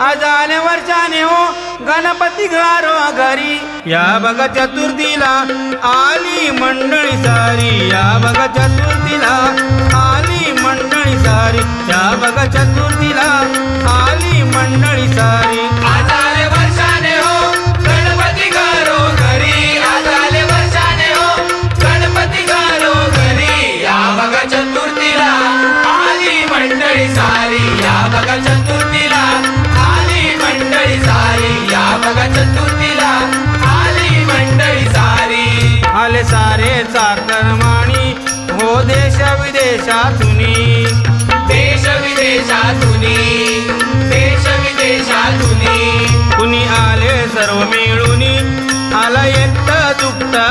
आज आले वर्षाने हो गणपती घरो घरी या बघा चतुर्थीला आली मंडळी सारी या बघा चतुर्थीला आली मंडळी सारी या बघा चतुर्थीला आली मंडळी सारी आज आले वर्षाने हो गणपती घरो घरी आज आले वर्षाने हो गणपती घरो घरी या बघा चतुर्थीला आली मंडळी सारी या बघा चतुर्थीला आली मंडळी सारी या बघा चतुर्थीला आली मंडळी सारी आले सारे चाकरमानी हो देश विदेशातुनी देश विदेशातुनी देश विदेशातुनी कुणी आले सर्व मिळूनी आला एकटा दुखता